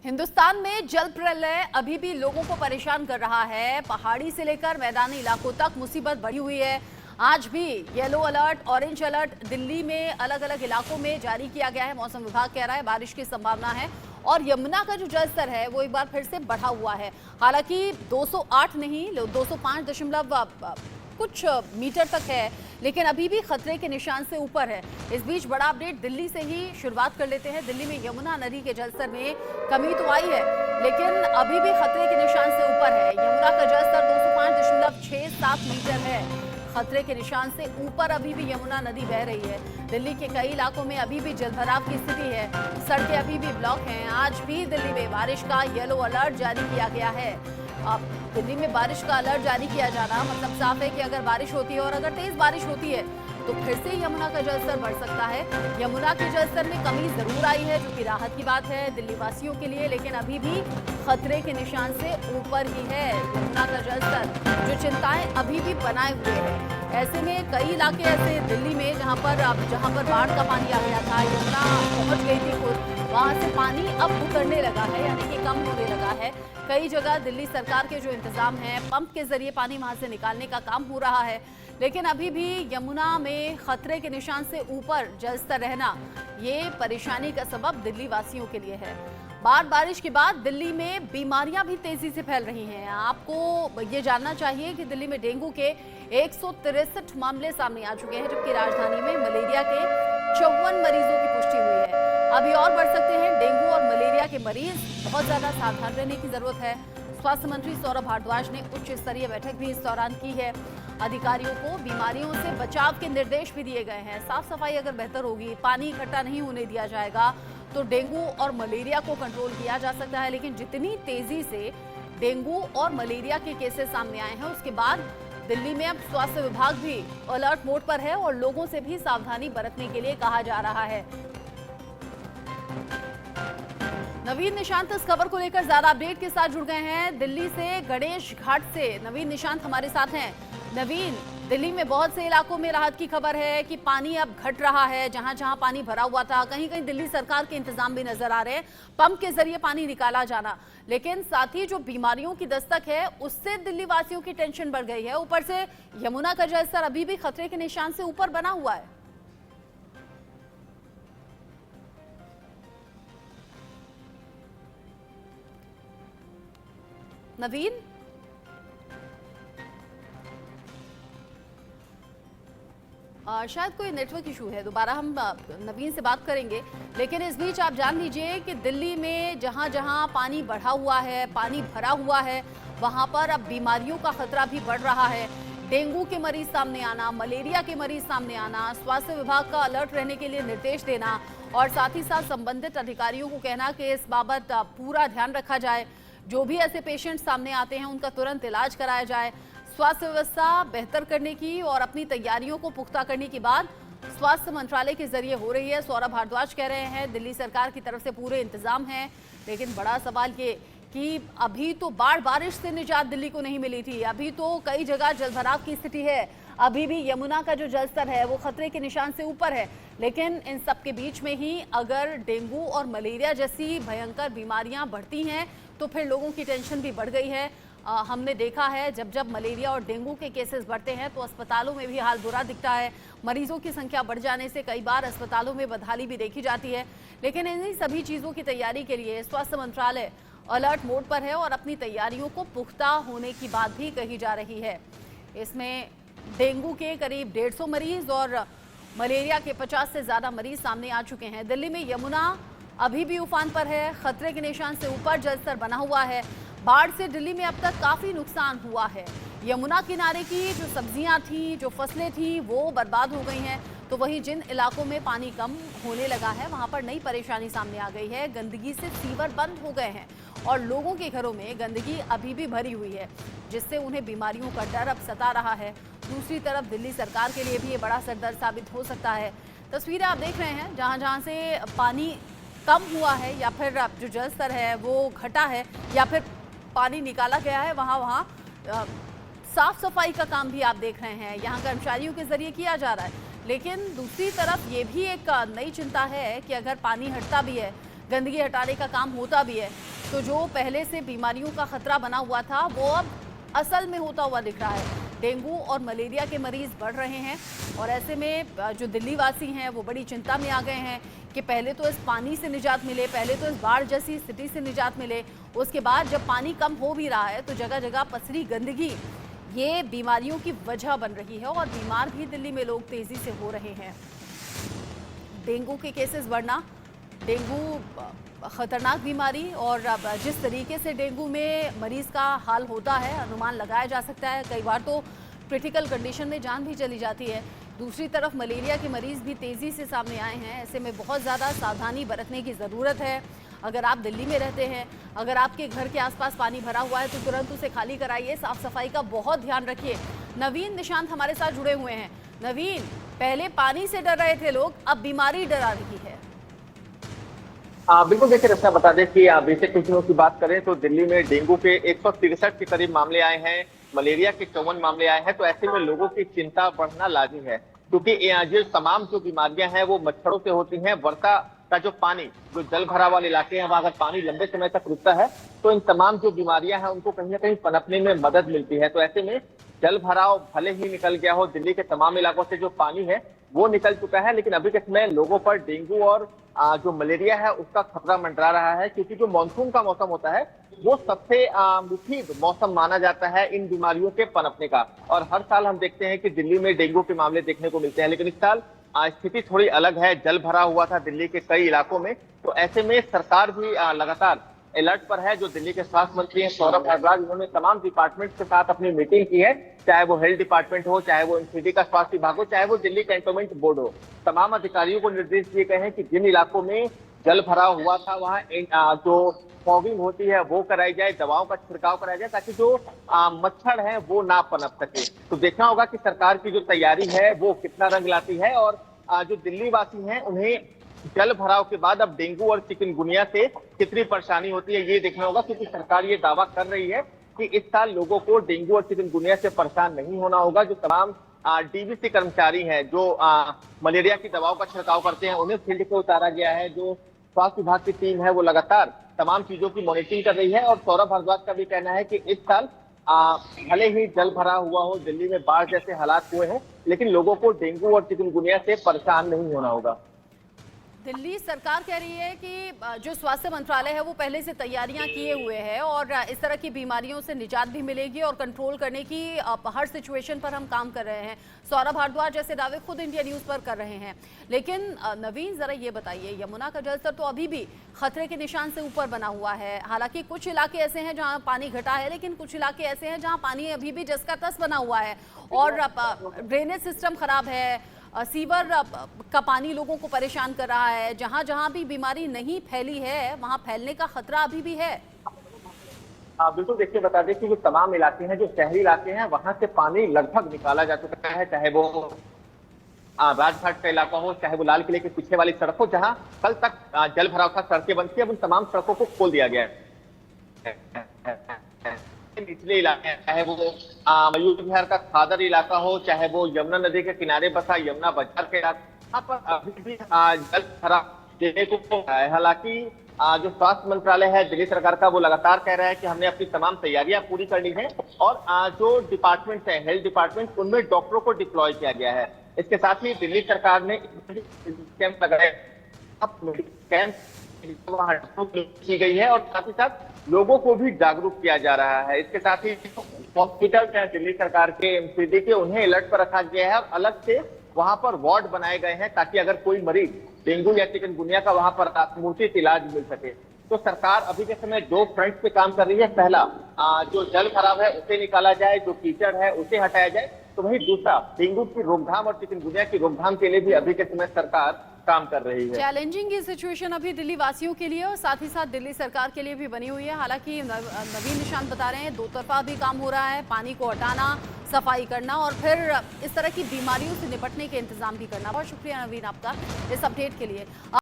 हिंदुस्तान में जल प्रलय अभी भी लोगों को परेशान कर रहा है। पहाड़ी से लेकर मैदानी इलाकों तक मुसीबत बढ़ी हुई है। आज भी yellow alert, orange alert Delhi में अलग अलग इलाकों में जारी किया गया है। मौसम विभाग कह रहा है बारिश की संभावना है और यमुना का जो जलस्तर है वो एक बार फिर से बढ़ा हुआ है। हालांकि 208 नहीं, 205 दशमलव कुछ मीटर तक है, लेकिन अभी भी खतरे के निशान से ऊपर है। इस बीच बड़ा अपडेट दिल्ली से ही शुरुआत कर लेते हैं। दिल्ली में यमुना नदी के जलस्तर में कमी तो आई है, लेकिन अभी भी खतरे के निशान से ऊपर है। यमुना का जलस्तर 205.67 मीटर है। खतरे के निशान से ऊपर अभी भी यमुना नदी बह रही है। दिल्ली के कई इलाकों में अभी भी जलभराव की स्थिति है। सड़कें अभी भी ब्लॉक हैं। आज भी दिल्ली में बारिश का येलो अलर्ट जारी किया गया है। अब दिल्ली में बारिश का अलर्ट जारी किया जाना मतलब साफ है कि अगर बारिश होती है और अगर तेज बारिश होती है तो फिर से यमुना का जलस्तर बढ़ सकता है। यमुना के जलस्तर में कमी जरूर आई है, जो कि राहत की बात है दिल्ली वासियों के लिए, लेकिन अभी भी खतरे के निशान से ऊपर ही है यमुना का जलस्तर, जो चिंताएं अभी भी बनाए हुए है। ऐसे में कई इलाके ऐसे दिल्ली में जहां पर बाढ़ का पानी आ गया था, यमुना पहुंच गई थी खुद, वहां से पानी अब उतरने लगा है, यानी कि कम होने लगा है। कई जगह दिल्ली सरकार के जो इंतजाम हैं, पंप के जरिए पानी वहां से निकालने का काम हो रहा है, लेकिन अभी भी यमुना में खतरे के निशान से ऊपर जलस्तर रहना ये परेशानी का सबब दिल्ली वासियों के लिए है। बारिश के बाद दिल्ली में बीमारियां भी तेजी से फैल रही हैं। आपको ये जानना चाहिए कि दिल्ली में डेंगू के 163 मामले सामने आ चुके हैं, जबकि राजधानी में मलेरिया के 54 मरीजों की पुष्टि हुई है। अभी और बढ़ सकते हैं डेंगू और मलेरिया के मरीज, बहुत ज्यादा सावधान रहने की जरूरत है। स्वास्थ्य मंत्री सौरभ भारद्वाज ने उच्च स्तरीय बैठक भी इस दौरान की है। अधिकारियों को बीमारियों से बचाव के निर्देश भी दिए गए हैं। साफ सफाई अगर बेहतर होगी, पानी इकट्ठा नहीं होने दिया जाएगा, तो डेंगू और मलेरिया को कंट्रोल किया जा सकता है। लेकिन जितनी तेजी से डेंगू और मलेरिया के केसेस सामने आए हैं, उसके बाद दिल्ली में अब स्वास्थ्य विभाग भी अलर्ट मोड पर है और लोगों से भी सावधानी बरतने के लिए कहा जा रहा है। नवीन निशांत इस खबर को लेकर ज्यादा अपडेट के साथ जुड़ गए हैं। दिल्ली से गणेश घाट से नवीन निशांत हमारे साथ हैं। नवीन, दिल्ली में बहुत से इलाकों में राहत की खबर है कि पानी अब घट रहा है। जहां जहां पानी भरा हुआ था, कहीं कहीं दिल्ली सरकार के इंतजाम भी नजर आ रहे हैं, पंप के जरिए पानी निकाला जाना, लेकिन साथ ही जो बीमारियों की दस्तक है उससे दिल्ली वासियों की टेंशन बढ़ गई है। ऊपर से यमुना का जलस्तर अभी भी खतरे के निशान से ऊपर बना हुआ है। नवीन, शायद कोई नेटवर्क इशू है, दोबारा हम नवीन से बात करेंगे। लेकिन इस बीच आप जान लीजिए कि दिल्ली में जहां जहां पानी बढ़ा हुआ है, पानी भरा हुआ है, वहां पर अब बीमारियों का खतरा भी बढ़ रहा है। डेंगू के मरीज सामने आना, मलेरिया के मरीज सामने आना, स्वास्थ्य विभाग का अलर्ट रहने के लिए निर्देश देना और साथ ही साथ संबंधित अधिकारियों को कहना कि इस बाबत पूरा ध्यान रखा जाए। जो भी ऐसे पेशेंट सामने आते हैं उनका तुरंत इलाज कराया जाए। स्वास्थ्य व्यवस्था बेहतर करने की और अपनी तैयारियों को पुख्ता करने की बात स्वास्थ्य मंत्रालय के जरिए हो रही है। सौरभ भारद्वाज कह रहे हैं दिल्ली सरकार की तरफ से पूरे इंतजाम हैं, लेकिन बड़ा सवाल ये कि अभी तो बारिश से निजात दिल्ली को नहीं मिली थी। अभी तो कई जगह जलभराव की स्थिति है। अभी भी यमुना का जो जलस्तर है वो खतरे के निशान से ऊपर है। लेकिन इन सब के बीच में ही अगर डेंगू और मलेरिया जैसी भयंकर बीमारियां बढ़ती हैं तो फिर लोगों की टेंशन भी बढ़ गई है। हमने देखा है जब जब मलेरिया और डेंगू के केसेस बढ़ते हैं तो अस्पतालों में भी हाल बुरा दिखता है। मरीजों की संख्या बढ़ जाने से कई बार अस्पतालों में बदहाली भी देखी जाती है। लेकिन इन्हीं सभी चीज़ों की तैयारी के लिए स्वास्थ्य मंत्रालय अलर्ट मोड पर है और अपनी तैयारियों को पुख्ता होने की बात भी कही जा रही है। इसमें डेंगू के करीब 150 मरीज और मलेरिया के 50 से ज़्यादा मरीज सामने आ चुके हैं। दिल्ली में यमुना अभी भी उफान पर है, खतरे के निशान से ऊपर जलस्तर बना हुआ है। बाढ़ से दिल्ली में अब तक काफी नुकसान हुआ है। यमुना किनारे की जो सब्जियां थी, जो फसलें थी, वो बर्बाद हो गई हैं। तो वहीं जिन इलाकों में पानी कम होने लगा है वहां पर नई परेशानी सामने आ गई है। गंदगी से सीवर बंद हो गए हैं और लोगों के घरों में गंदगी अभी भी भरी हुई है, जिससे उन्हें बीमारियों का डर अब सता रहा है। दूसरी तरफ दिल्ली सरकार के लिए भी ये बड़ा सरदर्द साबित हो सकता है। तस्वीरें आप देख रहे हैं, जहां जहां से पानी कम हुआ है या फिर जो जलस्तर है वो घटा है या फिर पानी निकाला गया है, वहां साफ सफाई का काम भी आप देख रहे हैं, यहाँ कर्मचारियों के जरिए किया जा रहा है। लेकिन दूसरी तरफ ये भी एक नई चिंता है कि अगर पानी हटता भी है गंदगी हटाने का काम होता भी है, तो जो पहले से बीमारियों का खतरा बना हुआ था वो अब असल में होता हुआ दिख रहा है। डेंगू और मलेरिया के मरीज बढ़ रहे हैं और ऐसे में जो दिल्ली वासी हैं वो बड़ी चिंता में आ गए हैं कि पहले तो इस पानी से निजात मिले, पहले तो इस बाढ़ जैसी स्थिति से निजात मिले, उसके बाद जब पानी कम हो भी रहा है तो जगह जगह पसरी गंदगी ये बीमारियों की वजह बन रही है और बीमार भी दिल्ली में लोग तेजी से हो रहे हैं। डेंगू के केसेस बढ़ना, डेंगू खतरनाक बीमारी और अब जिस तरीके से डेंगू में मरीज का हाल होता है अनुमान लगाया जा सकता है, कई बार तो क्रिटिकल कंडीशन में जान भी चली जाती है। दूसरी तरफ मलेरिया के मरीज भी तेजी से सामने आए हैं, ऐसे में बहुत ज़्यादा सावधानी बरतने की ज़रूरत है। अगर आप दिल्ली में रहते हैं, अगर आपके घर के आसपास पानी भरा हुआ है तो तुरंत उसे खाली कराइए, साफ सफाई का बहुत ध्यान रखिए। नवीन निशांत हमारे साथ जुड़े हुए हैं। नवीन, पहले पानी से डर रहे थे लोग, अब बीमारी डरा रही है। बिल्कुल, देखिए रक्षा बता दें कि बीते कुछ दिनों की बात करें तो दिल्ली में डेंगू के 163 के करीब मामले आए हैं, मलेरिया के 54 मामले आए हैं। तो ऐसे में लोगों की चिंता बढ़ना लाजिम है, क्योंकि ये तमाम जो बीमारियां हैं वो मच्छरों से होती हैं। वर्षा का जो पानी, जो जल भरा वाले इलाके हैं वहां अगर पानी लंबे समय तक रुकता है तो इन तमाम जो बीमारियां हैं उनको कहीं ना कहीं पनपने में मदद मिलती है। तो ऐसे में जल भराव भले ही निकल गया हो, दिल्ली के तमाम इलाकों से जो पानी है वो निकल चुका है, लेकिन अभी के समय लोगों पर डेंगू और जो मलेरिया है उसका खतरा मंडरा रहा है, क्योंकि जो मानसून का मौसम होता है वो सबसे मुफीद मौसम माना जाता है इन बीमारियों के पनपने का। और हर साल हम देखते हैं कि दिल्ली में डेंगू के मामले देखने को मिलते हैं, लेकिन इस साल स्थिति थोड़ी अलग है। जल भरा हुआ था दिल्ली के कई इलाकों में, तो ऐसे में सरकार भी लगातार अलर्ट पर है। जो दिल्ली के स्वास्थ्य मंत्री हैं सौरभ भारद्वाज, उन्होंने तमाम डिपार्टमेंट के साथ अपनी मीटिंग की है, चाहे वो हेल्थ डिपार्टमेंट हो, चाहे वो एमसीडी का स्वास्थ्य विभाग हो, चाहे वो दिल्ली कैंटोनमेंट बोर्ड हो। तमाम अधिकारियों को निर्देश दिए गए हैं कि जिन इलाकों में जल भरा हुआ था वहाँ जो फॉगिंग होती है वो कराई जाए, दवाओं का छिड़काव कराया जाए, ताकि जो मच्छर है वो ना पनप सके। तो देखना होगा कि सरकार की जो तैयारी है वो कितना रंग लाती है और जो दिल्ली वासी हैं उन्हें जल भराव के बाद अब डेंगू और चिकनगुनिया से कितनी परेशानी होती है ये देखना होगा, क्योंकि सरकार ये दावा कर रही है कि इस साल लोगों को डेंगू और चिकनगुनिया से परेशान नहीं होना होगा। जो तमाम डीवीसी कर्मचारी हैं जो मलेरिया की दवाओं का छिड़काव करते हैं उन्हें फील्ड पे उतारा गया है। जो स्वास्थ्य विभाग की टीम है वो लगातार तमाम चीजों की मॉनिटरिंग कर रही है। और सौरभ भारद्वाज का भी कहना है कि इस साल भले ही जल भरा हुआ हो, दिल्ली में बाढ़ जैसे हालात हुए हैं, लेकिन लोगों को डेंगू और चिकनगुनिया से परेशान नहीं होना होगा। दिल्ली सरकार कह रही है कि जो स्वास्थ्य मंत्रालय है वो पहले से तैयारियां किए हुए है और इस तरह की बीमारियों से निजात भी मिलेगी और कंट्रोल करने की हर सिचुएशन पर हम काम कर रहे हैं। सौरभ भारद्वाज जैसे दावे खुद इंडिया न्यूज पर कर रहे हैं। लेकिन नवीन, जरा ये बताइए, यमुना का जलस्तर तो अभी भी खतरे के निशान से ऊपर बना हुआ है। हालांकि कुछ इलाके ऐसे हैं जहाँ पानी घटा है, लेकिन कुछ इलाके ऐसे हैं जहाँ पानी अभी भी जस का तस बना हुआ है और ड्रेनेज सिस्टम खराब है, सीवर का पानी लोगों को परेशान कर रहा है। जहां जहां भी बीमारी नहीं फैली है वहां फैलने का खतरा अभी भी है। बिल्कुल, देखिए बता दें कि जो तमाम इलाके हैं, जो शहरी इलाके हैं, वहां से पानी लगभग निकाला जा चुका है, चाहे वो राजघाट का इलाका हो, चाहे वो लाल किले के पीछे वाली सड़क हो, जहां कल तक जल भराव था, सड़कें बंद थी, अब उन तमाम सड़कों को खोल दिया गया है। निचले इलाके, चाहे वो मयूर विहार का खादर इलाका हो, चाहे वो यमुना नदी के किनारे बसा यमुना बाजार के इलाका, यहाँ पर अभी भी जल भराव देने को है। हालांकि जो स्वास्थ्य मंत्रालय है दिल्ली सरकार का, वो लगातार कह रहा है कि हमने अपनी तमाम तैयारियां पूरी कर ली है और जो डिपार्टमेंट है, हेल्थ डिपार्टमेंट, उनमें डॉक्टरों को डिप्लॉय किया गया है। इसके साथ ही दिल्ली सरकार ने कैंप लगाए, कैंप की गई है और साथ ही साथ लोगों को भी जागरूक किया जा रहा है। इसके साथ ही हॉस्पिटल है दिल्ली सरकार के, एमसीडी के, उन्हें अलर्ट पर रखा गया है और अलग से वहां पर वार्ड बनाए गए हैं, ताकि अगर कोई मरीज डेंगू या चिकनगुनिया का वहां पर समुचित इलाज मिल सके। तो सरकार अभी के समय दो फ्रंट पे काम कर रही है। पहला, जो जल खराब है उसे निकाला जाए, जो कीचड़ है उसे हटाया जाए, तो वही दूसरा डेंगू की रोकथाम और चिकनगुनिया की रोकथाम के लिए भी अभी के समय सरकार काम कर रही है। चैलेंजिंग ये सिचुएशन अभी दिल्ली वासियों के लिए और साथ ही साथ दिल्ली सरकार के लिए भी बनी हुई है। हालांकि नवीन निशांत बता रहे हैं दो तरफा भी काम हो रहा है, पानी को हटाना, सफाई करना और फिर इस तरह की बीमारियों से निपटने के इंतजाम भी करना। बहुत शुक्रिया नवीन आपका इस अपडेट के लिए।